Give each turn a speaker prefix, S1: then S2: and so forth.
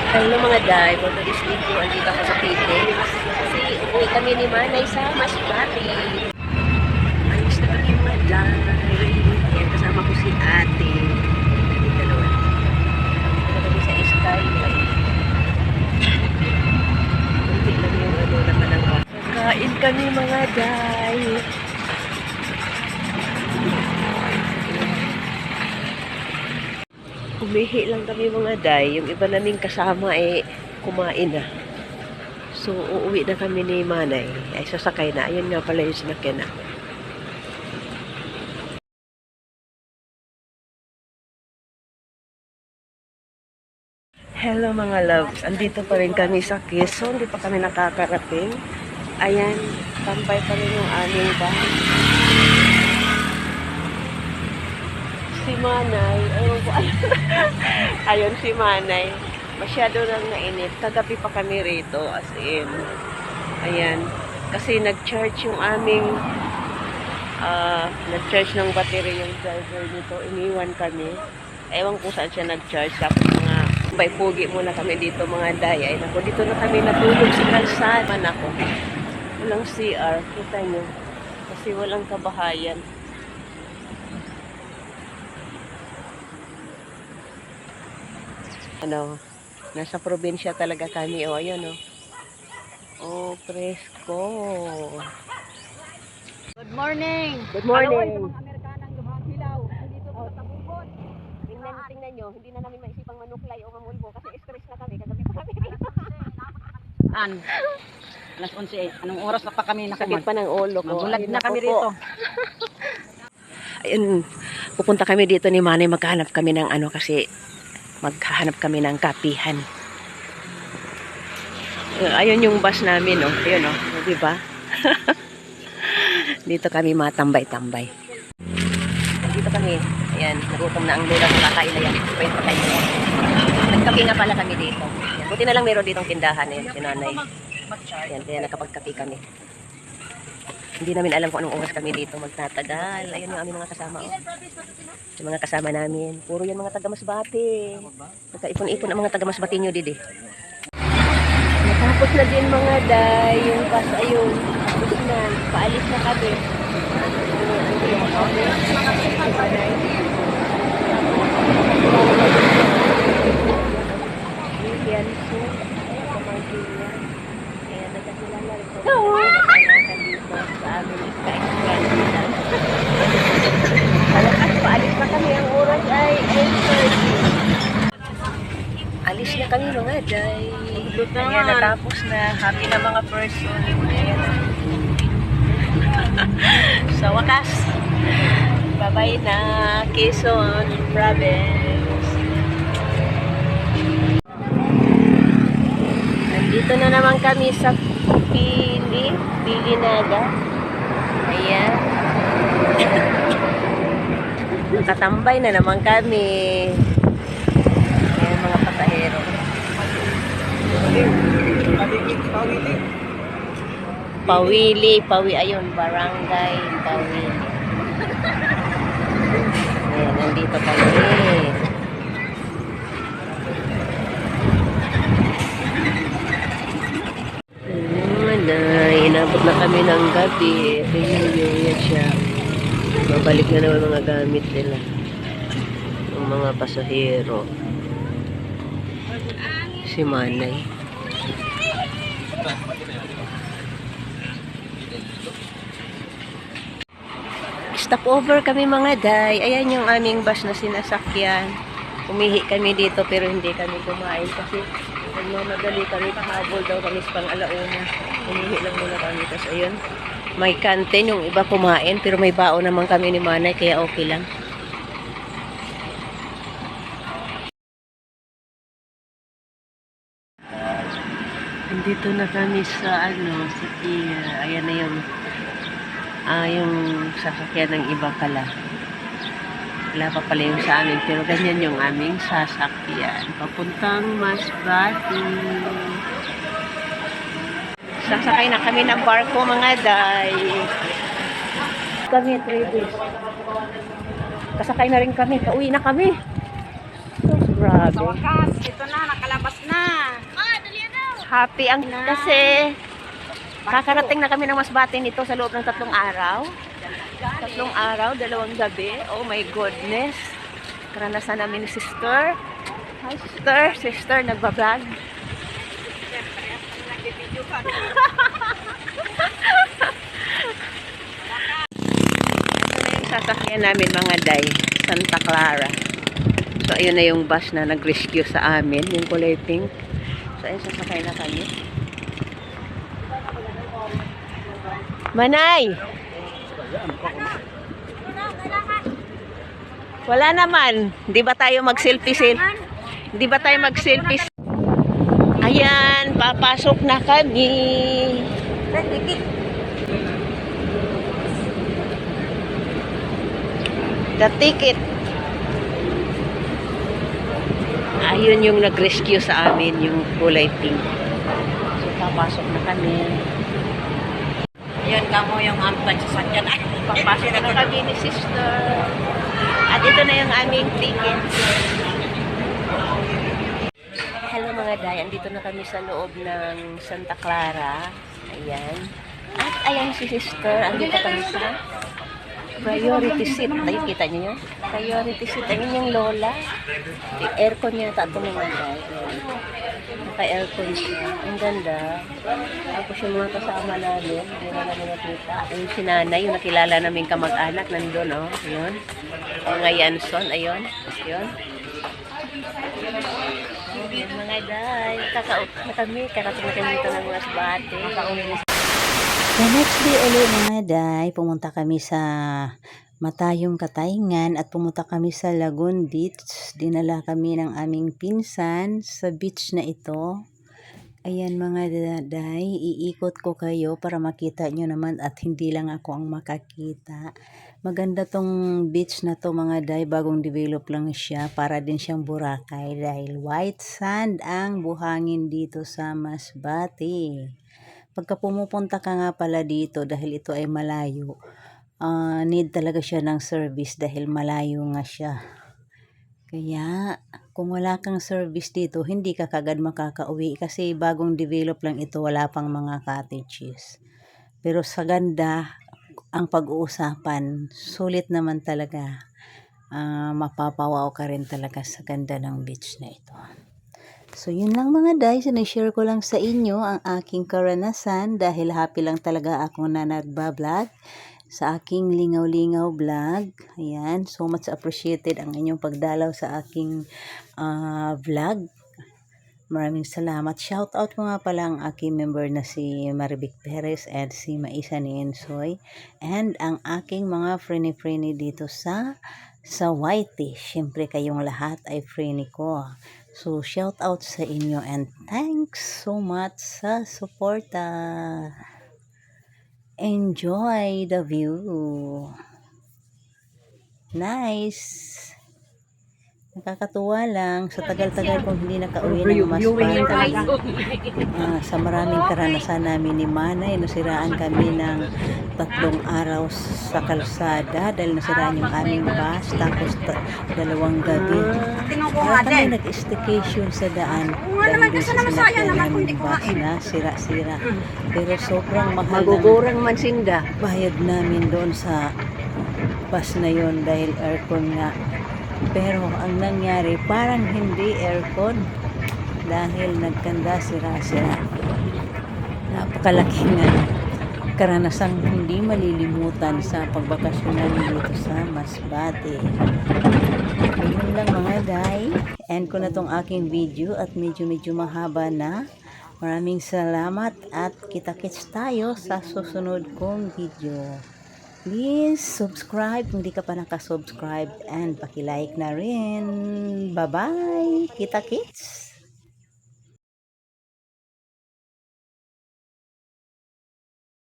S1: Hello mga day, for today's video, andito ako sa Philippines. Kasi uwi kami ni Manay sa Masbate. Ayos na kami mga day. Ayan, kasama ko si ate. Yung dalawa. Dito kami sa Skyway. Kunti lang yung ano naman ang kain kami mga day. Umihi lang kami mga day. Yung iba naming kasama kumain na. So, uuwi na kami ni Manay. Ay, sasakay na. Ayun nga pala yung sinakyan na. Hello mga loves. Andito pa rin kami sa Quezon. Hindi pa kami nakakarating. Ayan, tambay pa rin yung aming bahay. Si Manay, ayun po, ayun si Manay, masyado nang nainit. Kagabi pa kami rito, as in, ayan, kasi nag-charge yung aming, nag-charge ng battery yung driver nito, iniwan kami. Ewan kung saan siya nag-charge, tapos mga bay pugi muna kami dito mga day. Ay nako, dito na kami natulog sa kalsada. Nako, walang CR, kita nyo, kasi walang kabahayan. Ano, nasa probinsya talaga kami. O, ayun, o. Oh, presko.
S2: Good morning!
S1: Good morning.
S2: Hello, mga Amerikanang lumang hilaw. Dito po sa bubon.
S1: Tingnan nyo, hindi na namin maisipang manuklay o mamulbo kasi stress na kami. Kagabi pa kami dito.
S2: Alas 11. Anong oras na pa kami
S1: Sakit
S2: nakamag?
S1: pa ng ulo ko.
S2: Magulag
S1: Ayun,
S2: na kami
S1: ako po.
S2: rito.
S1: Ayun, pupunta kami dito ni Manay. Maghahanap kami ng ano kasi maghahanap kami ng kapihan. Ayun yung bus namin, oh. Ayun, oh. Diba? Dito kami matambay-tambay. Dito kami. Ayan, nagutom na ang lula ng kakain na yan. Wait pa kayo. Nagkapi nga pala kami dito. Ayan, buti na lang meron ditong tindahan. Ayan, si Nanay. Ayan, kaya nakapagkapi kami. Hindi namin alam kung anong oras kami dito magtatagal. Ayun yung aming mga kasama. Oh. Yung mga kasama namin. Puro yan mga taga-Masbate. Nagkaipon-ipon ang mga taga-Masbate nyo, Didi. Natapos na din mga day. Yung bus, ayun. Tapos na. Paalis na kami. Yan. So, pamangkin niya. Kaya nagkakilala rin ko. Sa amin ka-extra. Paalis na kami. Ang oras ay 8:30. Alis na kami mga day. Kaya natapos na. Happy na mga person. Ayan. Sa wakas. Bye-bye na. Quezon Province. Nandito na naman kami sa Pilinaga. Ayan. Nakatambay na naman kami. Ayan mga pasahero. Pawili, ayun, barangay Pawili. Ayan, nandito kami. Inabot na kami ng gabi. Tingnan nyo, yan siya. Mabalik na naman mga gamit nila. Ng mga pasahero. Si Manay. Stop over kami mga day. Ayan yung aming bus na sinasakyan. Umihi kami dito pero hindi kami kumain kasi nagmamadali kami. Pahabol daw kami sa pang-alauna. Umihi lang muna kami. Tapos ayun, may kantin. Yung iba kumain pero may baon naman kami ni Manay kaya okay lang. Nandito na kami sa sa pier. Ayan na yung sasakyan ng iba pala. Wala pa pala yung sa amin pero ganyan yung aming sasakyan. Papuntang Masbate. Sasakay na kami ng barko mga day. Kami 3 days. Kasakay na rin kami. Pauwi na kami. So, grabe.
S2: Sa wakas, ito na, nakalabas na.
S1: Happy ang kasi kakarating na kami ng Masbate nito sa loob ng 3 araw. 3 araw, 2 gabi. Oh my goodness. Karanasan namin ni sister. Hi sister. Sister, nagbablog. Ito na yung sasakyan namin mga day. Santa Clara. So, ayun na yung bus na nag-rescue sa amin. Yung kulay pink. So, ayun, sasakay na kami. Manay! Wala naman. Hindi ba tayo mag-selfie? Hindi ba tayo mag-selfie? Ayan, papasok na kami. The ticket. Ayun yung nag-rescue sa amin, yung kulay pink. So, papasok na kami.
S2: Yan ka mo yung ampag sa sakyan. Ay,
S1: Papasok na kami ni sister. At ito na yung aming ticket. Hello mga day, andito na kami sa loob ng Santa Clara. Ayan. At ayan si sister, andito kami sa priority seat. Ayun, kita niyo yun? Priority seat. Ayun yung lola. Yung aircon niya, tato mga day. Naka-aircon siya. Ang ganda. Tapos yung mga kasama namin, hindi na namin nakita. Yung si nanay, yung nakilala namin kamag-anak, nandun, oh. Yun. Mga Yanson, ayun. Yun. Ayun, mga day. Kakaup na kami. Karating na kami dito ng Masbate.
S3: The next day ulit mga day, pumunta kami sa Matayong Katayngan at pumunta kami sa Lagoon Beach. Dinala kami ng aming pinsan sa beach na ito. Ayan mga day, iikot ko kayo para makita nyo naman at hindi lang ako ang makakita. Maganda tong beach na to mga day, bagong develop lang siya, para din siyang Boracay dahil white sand ang buhangin dito sa Masbate. Pagka pumupunta ka nga pala dito dahil ito ay malayo, need talaga siya ng service dahil malayo nga siya. Kaya kung wala kang service dito, hindi ka kagad makakauwi kasi bagong develop lang ito, wala pang mga cottages. Pero sa ganda, ang pag-uusapan, sulit naman talaga. Mapapawaw ka rin talaga sa ganda ng beach na ito. So yun lang mga day, sinishare ko lang sa inyo ang aking karanasan dahil happy lang talaga ako na nagbablog sa aking lingaw-lingaw vlog. Ayan, so much appreciated ang inyong pagdalaw sa aking vlog. Maraming salamat. Shout out ko nga pala ang aking member na si Marivic Perez and si Maisa ni Ensoy and ang aking mga freni-freni dito sa Whitey. Siyempre kayong lahat ay freni ko. So, shout out sa inyo and thanks so much sa suporta. Enjoy the view. Nice. Nakakatuwa lang sa tagal-tagal kong hindi nakauwi ng Masbate. Sa maraming karanasan namin ni Manay, nasiraan kami ng 3 araw sa kalsada dahil nasiraan yung aming bus, tapos 2 gabi. Para kami nag-staycation sa daan dahil din sa sinakyan namin bus na sira-sira. Pero sobrang mahal ng
S1: Magugurang mansinda.
S3: bayad namin doon sa bus na yon dahil aircon nga. Pero ang nangyari, parang hindi aircon dahil nagkanda sira-sira. Napakalaking karanasang hindi malilimutan sa pagbakasyonan dito sa Masbate. Ayun lang mga day. End ko na tong aking video at medyo mahaba na. Maraming salamat at kita-kits tayo sa susunod kong video. Please subscribe kung di ka pa nakasubscribe and paki-like na rin. Bye-bye! Kita-kits!